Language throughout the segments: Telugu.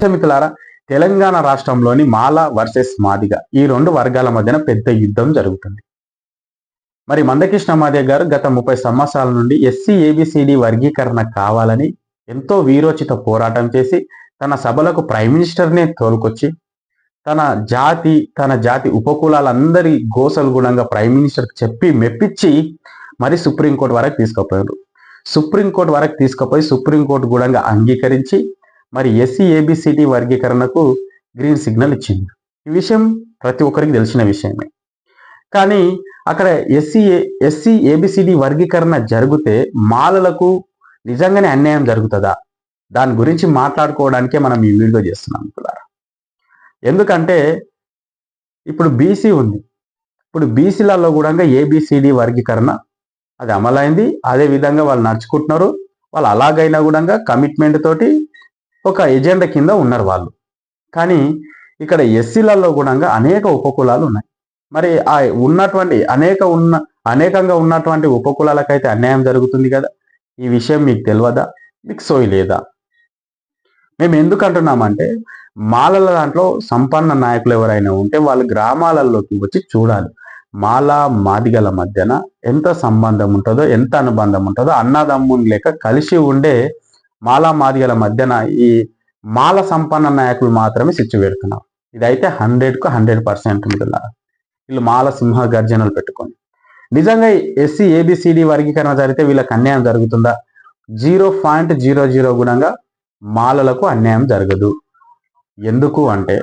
మిత్రులారా, తెలంగాణ రాష్ట్రంలోని మాల వర్సెస్ మాదిగ ఈ రెండు వర్గాల మధ్యన పెద్ద యుద్ధం జరుగుతుంది. మరి మందకృష్ణ మాదిగ గారు గత 30 సంవత్సరాల నుండి ఎస్సీ ఏబిసిడి వర్గీకరణ కావాలని ఎంతో వీరోచిత పోరాటం చేసి తన సభలకు ప్రైమ్ మినిస్టర్నే తోలుకొచ్చి తన జాతి ఉపకులాలందరి గోసలు గుణంగా ప్రైమ్ మినిస్టర్కి చెప్పి మెప్పించి మరి సుప్రీంకోర్టు వరకు తీసుకుపోయారు. సుప్రీంకోర్టు వరకు తీసుకుపోయి సుప్రీంకోర్టు గుణంగా అంగీకరించి మరి ఎస్సీ ఏబిసిడి వర్గీకరణకు గ్రీన్ సిగ్నల్ ఇచ్చింది. ఈ విషయం ప్రతి ఒక్కరికి తెలిసిన విషయమే. కానీ అక్కడ ఎస్సీ ఏబిసిడి వర్గీకరణ జరిగితే మాలలకు నిజంగానే అన్యాయం జరుగుతుందా? దాని గురించి మాట్లాడుకోవడానికే మనం ఈ వీడియో చేస్తున్నాం మిత్రులారా. ఎందుకంటే ఇప్పుడు బీసీ ఉంది. ఇప్పుడు బీసీలలో కూడా ఏబిసిడి వర్గీకరణ అది అమలైంది. అదే విధంగా వాళ్ళు నడుచుకుంటున్నారు. వాళ్ళు అలాగైనా కూడా కమిట్మెంట్ తోటి ఒక ఎజెండా కింద ఉన్నారు వాళ్ళు. కానీ ఇక్కడ ఎస్సీలలో కూడా అనేక ఉపకులాలు ఉన్నాయి. మరి ఆ ఉన్నటువంటి అనేకంగా ఉన్నటువంటి ఉపకులాలకైతే అన్యాయం జరుగుతుంది కదా. ఈ విషయం మీకు తెలియదా? మీకు సోయి లేదా? మేము ఎందుకు అంటున్నామంటే మాలల దాంట్లో సంపన్న నాయకులు ఎవరైనా ఉంటే వాళ్ళు గ్రామాలలోకి వచ్చి చూడాలి. మాల మాదిగల మధ్యన ఎంత సంబంధం ఉంటుందో, ఎంత అనుబంధం ఉంటుందో, అన్నదమ్ముని లేక కలిసి ఉండే మాల మాదిగల మధ్యన ఈ మాల సంపన్న నాయకులు మాత్రమే సిచ్చు పెడుతున్నారు. ఇదైతే 100కు 100% ఉంటుందా? వీళ్ళు మాల సింహ గర్జనలు పెట్టుకొని నిజంగా ఎస్సీ ఏబిసిడి వర్గీకరణ జరిగితే వీళ్ళకి అన్యాయం జరుగుతుందా? 0.00 గుణంగా మాలలకు అన్యాయం జరగదు. ఎందుకు అంటే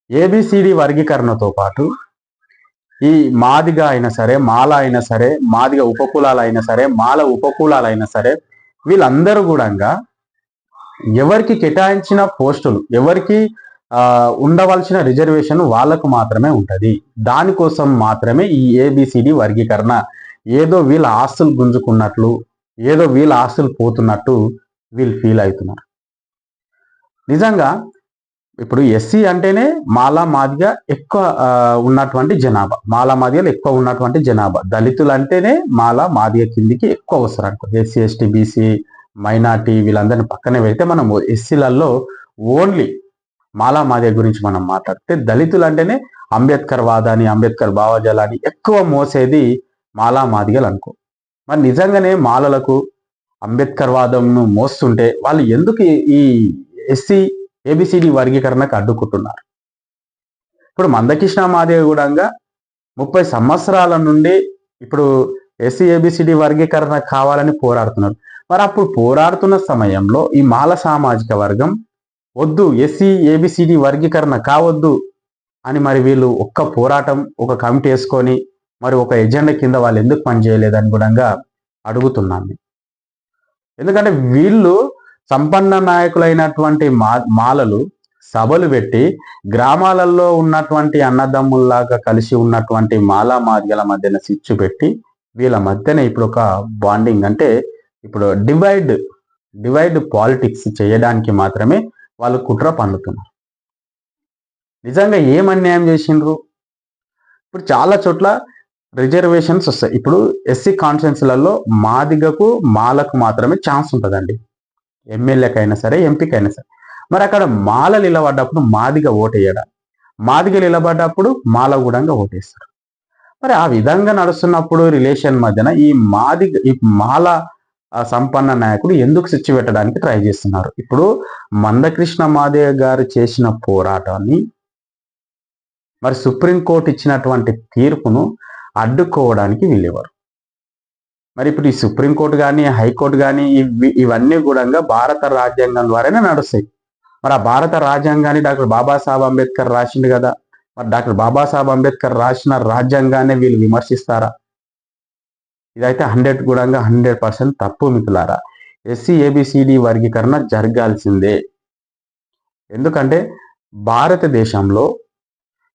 ఏబిసిడి వర్గీకరణతో పాటు ఈ మాదిగ అయినా సరే, మాల అయినా సరే, మాదిగ ఉపకులాలు అయినా సరే, మాల ఉపకులాలు అయినా సరే, వీళ్ళందరూ కూడా ఎవరికి కేటాయించిన పోస్టులు, ఎవరికి ఉండవలసిన రిజర్వేషన్ వాళ్ళకు మాత్రమే ఉంటుంది. దానికోసం మాత్రమే ఈ ఏబిసిడి వర్గీకరణ. ఏదో వీళ్ళ ఆస్తులు గుంజుకున్నట్లు, ఏదో వీళ్ళ ఆస్తులు పోతున్నట్టు వీళ్ళు ఫీల్ అవుతున్నారు. నిజంగా ఇప్పుడు ఎస్సీ అంటేనే మాలా మాదిగ ఎక్కువ ఉన్నటువంటి జనాభా, మాలా మాదిగలు ఎక్కువ ఉన్నటువంటి జనాభా. దళితులు అంటేనే మాలా మాదిగ కిందికి ఎక్కువ వస్తారు. ఎస్సీ ఎస్టీ బీసీ మైనార్టీ వీళ్ళందరినీ పక్కనే పెడితే మనం ఎస్సీలలో ఓన్లీ మాలా మాదిగ గురించి మనం మాట్లాడితే దళితులు అంటేనే అంబేద్కర్ వాదాన్ని, అంబేద్కర్ భావజాలాన్ని ఎక్కువ మోసేది మాలా మాదిగలు అనుకో. మరి నిజంగానే మాలలకు అంబేద్కర్ వాదంను మోస్తుంటే వాళ్ళు ఎందుకు ఈ ఎస్సీ ఏబిసిడి వర్గీకరణకు అడ్డుకుంటున్నారు? ఇప్పుడు మందకృష్ణ మాదిగ కూడా 30 సంవత్సరాల నుండి ఇప్పుడు ఎస్సీ ఏబిసిడి వర్గీకరణ కావాలని పోరాడుతున్నారు. మరి అప్పుడు పోరాడుతున్న సమయంలో ఈ మాల సామాజిక వర్గం వద్దు, ఎస్సీ ఏబిసిడి వర్గీకరణ కావద్దు అని మరి వీళ్ళు ఒక్క పోరాటం, ఒక కమిటీ వేసుకొని మరి ఒక ఎజెండా కింద వాళ్ళు ఎందుకు పనిచేయలేదని కూడా అడుగుతున్నాను. ఎందుకంటే వీళ్ళు సంపన్న నాయకులైనటువంటి మాలలు సభలు పెట్టి గ్రామాలలో ఉన్నటువంటి అన్నదమ్ముల్లాగా కలిసి ఉన్నటువంటి మాలా మాదిగల మధ్యన సిచ్చు పెట్టి వీళ్ళ మధ్యన ఇప్పుడు ఒక బాండింగ్, అంటే ఇప్పుడు డివైడ్ పాలిటిక్స్ చేయడానికి మాత్రమే వాళ్ళు కుట్ర పన్నుతున్నారు. నిజంగా ఏం అన్యాయం చేసిండ్రు? ఇప్పుడు చాలా చోట్ల రిజర్వేషన్స్ వస్తాయి. ఇప్పుడు ఎస్సీ కాన్స్టిట్యున్సీలలో మాదిగకు మాలకు మాత్రమే ఛాన్స్ ఉంటుందండి, ఎమ్మెల్యేకైనా సరే, ఎంపీకైనా సరే. మరి అక్కడ మాలలు నిలబడ్డప్పుడు మాదిగ ఓటేయడా? మాదిగలు నిలబడ్డప్పుడు మాల కూడా ఓటేస్తారు. మరి ఆ విధంగా నడుస్తున్నప్పుడు రిలేషన్ మధ్యన ఈ మాల సంపన్న నాయకుడు ఎందుకు సిచ్చు పెట్టడానికి ట్రై చేస్తున్నారు? ఇప్పుడు మందకృష్ణ మాదిగ గారు చేసిన పోరాటాన్ని మరి సుప్రీంకోర్టు ఇచ్చినటువంటి తీర్పును అడ్డుకోవడానికి వీళ్ళెవరు? మరి ఇప్పుడు ఈ సుప్రీంకోర్టు కానీ, హైకోర్టు కానీ ఇవన్నీ కూడా భారత రాజ్యాంగం ద్వారానే నడుస్తాయి. మరి ఆ భారత రాజ్యాంగాన్ని డాక్టర్ బాబాసాహెబ్ అంబేద్కర్ రాసిండు కదా. మరి డాక్టర్ బాబాసాహెబ్ అంబేద్కర్ రాసిన రాజ్యాంగాన్ని వీళ్ళు విమర్శిస్తారా? ఇదైతే 100% తప్పు మిత్రులారా. ఎస్సీ ఏబిసిడి వర్గీకరణ జరగాల్సిందే. ఎందుకంటే భారతదేశంలో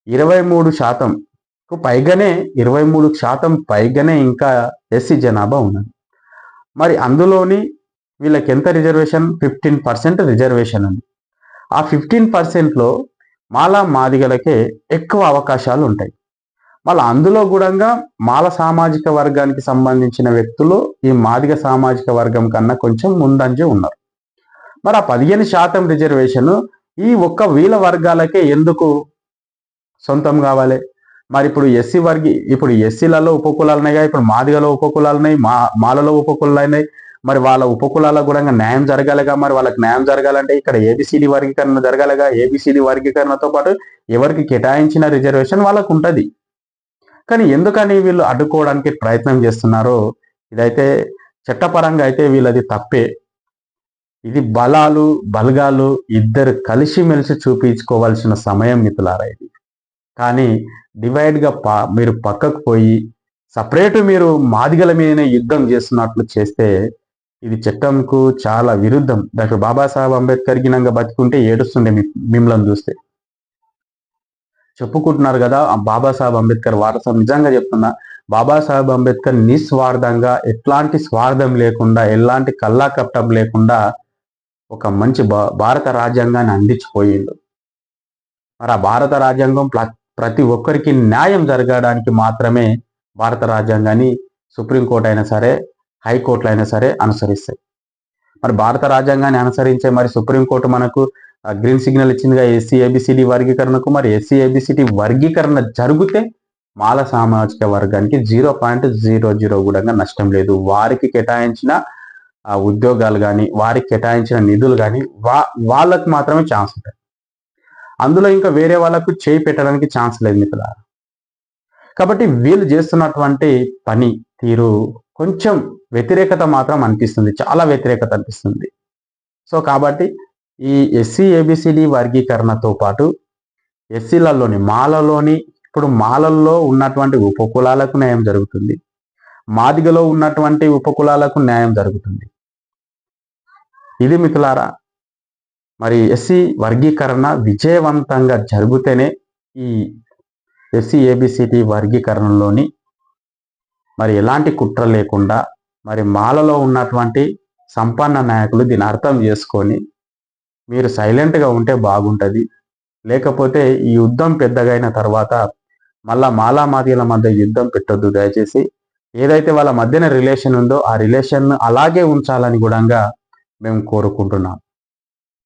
23% పైగానే ఇంకా ఎస్సీ జనాభా ఉన్నది. మరి అందులోని వీళ్ళకి ఎంత రిజర్వేషన్? 15% రిజర్వేషన్ ఉంది. ఆ 15%లో మాలా మాదిగలకే ఎక్కువ అవకాశాలు ఉంటాయి. మళ్ళీ అందులో కూడా మాల సామాజిక వర్గానికి సంబంధించిన వ్యక్తులు ఈ మాదిగ సామాజిక వర్గం కన్నా కొంచెం ముందంజ ఉన్నారు. మరి ఆ 15% రిజర్వేషన్ ఈ ఒక్క వీళ్ళ వర్గాలకే ఎందుకు సొంతం కావాలి? మరి ఇప్పుడు ఇప్పుడు ఎస్సీలలో ఉపకులాలు ఉన్నాయిగా, ఇప్పుడు మాదిగలో ఉపకులాలు ఉన్నాయి, మాలలో ఉపకులాలు ఉన్నాయి. మరి వాళ్ళ ఉపకులాలకు కూడా న్యాయం జరగాలిగా. మరి వాళ్ళకి న్యాయం జరగాలంటే ఇక్కడ ఏబిసిడి వర్గీకరణ జరగాలిగా. ఏబిసిడి వర్గీకరణతో పాటు ఎవరికి కేటాయించిన రిజర్వేషన్ వాళ్ళకు ఉంటుంది. కానీ ఎందుకని వీళ్ళు అడ్డుకోవడానికి ప్రయత్నం చేస్తున్నారో, ఇదైతే చట్టపరంగా అయితే వీళ్ళది తప్పే. ఇది బలగాలు ఇద్దరు కలిసిమెలిసి చూపించుకోవాల్సిన సమయం మిత్రులారా ఇది. కానీ డివైడ్గా మీరు పక్కకు పోయి సపరేట్ మీరు మాదిగల మీదనే యుద్ధం చేస్తున్నట్లు చేస్తే ఇది చట్టంకు చాలా విరుద్ధం. డాక్టర్ బాబాసాహెబ్ అంబేద్కర్ గినంగా బతికుంటే ఏడుస్తుండే మిమ్మల్ని చూస్తే. చెప్పుకుంటున్నారు కదా బాబాసాహెబ్ అంబేద్కర్ వారసం. నిజంగా చెప్తున్నా, బాబాసాహెబ్ అంబేద్కర్ నిస్వార్థంగా, ఎట్లాంటి స్వార్థం లేకుండా, ఎలాంటి కల్లా కప్పటం లేకుండా ఒక మంచి భారత రాజ్యాంగాన్ని అందించిపోయిండు. మరి ఆ భారత రాజ్యాంగం ప్రతి ఒక్కరికి న్యాయం జరగడానికి మాత్రమే భారత రాజ్యాంగాన్ని సుప్రీంకోర్టు అయినా సరే, హైకోర్టులు అయినా సరే అనుసరిస్తాయి. మరి భారత రాజ్యాంగాన్ని అనుసరించే మరి సుప్రీంకోర్టు మనకు గ్రీన్ సిగ్నల్ ఇచ్చిందిగా ఎస్సీ ఏబిసిడి వర్గీకరణకు. మరి ఎస్సీ ఏబిసిడి వర్గీకరణ జరిగితే మాల సామాజిక వర్గానికి 0.00 కూడా నష్టం లేదు. వారికి కేటాయించిన ఉద్యోగాలు కానీ, వారికి కేటాయించిన నిధులు కానీ వాళ్ళకు మాత్రమే ఛాన్స్ ఉంటాయి. అందులో ఇంకా వేరే వాళ్ళకు చేయి పెట్టడానికి ఛాన్స్ లేదు మిత్రులారా. కాబట్టి వీళ్ళు చేస్తున్నటువంటి పని తీరు కొంచెం వ్యతిరేకత మాత్రం అనిపిస్తుంది, చాలా వ్యతిరేకత అనిపిస్తుంది. సో కాబట్టి ఈ ఎస్సీ ఏబిసిడి వర్గీకరణతో పాటు ఎస్సీలలోని ఇప్పుడు మాలల్లో ఉన్నటువంటి ఉపకులాలకు న్యాయం జరుగుతుంది, మాదిగలో ఉన్నటువంటి ఉపకులాలకు న్యాయం జరుగుతుంది. ఇది మిత్రులారా, మరి ఎస్సీ వర్గీకరణ విజయవంతంగా జరిగితేనే ఈ ఎస్సీ ఏబిసిడి వర్గీకరణలోని మరి ఎలాంటి కుట్ర లేకుండా మరి మాలలో ఉన్నటువంటి సంపన్న నాయకులు దీన్ని అర్థం చేసుకొని మీరు సైలెంట్గా ఉంటే బాగుంటుంది. లేకపోతే ఈ యుద్ధం పెద్దగైన తర్వాత మళ్ళా మాదిగల మధ్య యుద్ధం పెట్టొద్దు దయచేసి. ఏదైతే వాళ్ళ మధ్యన రిలేషన్ ఉందో ఆ రిలేషన్ అలాగే ఉంచాలని కూడా మేము కోరుకుంటున్నాం.